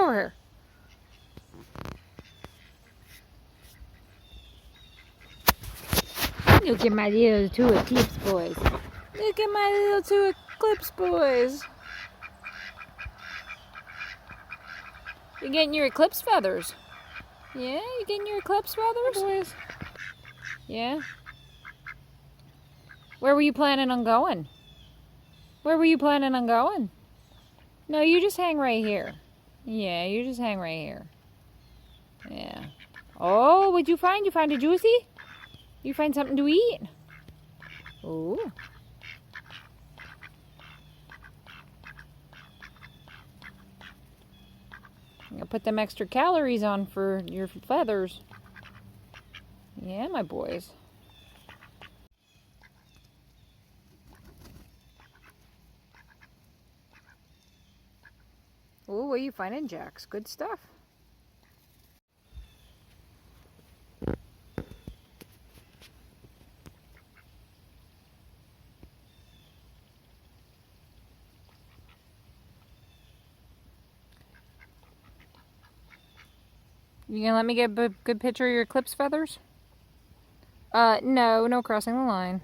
over here. Look at my little two Eclipse boys. Look at my little two Eclipse boys. You're getting your Eclipse feathers. Yeah, you getting your Eclipse feathers, boys? Yeah. Where were you planning on going? Where were you planning on going? No, you just hang right here. Yeah, you just hang right here. Yeah. Oh, what'd you find? You find a juicy? You find something to eat? Oh. I'm gonna put them extra calories on for your feathers. Yeah, my boys. Oh, what are you finding, Jacks? Good stuff. You gonna let me get a good picture of your Eclipse feathers? No crossing the line.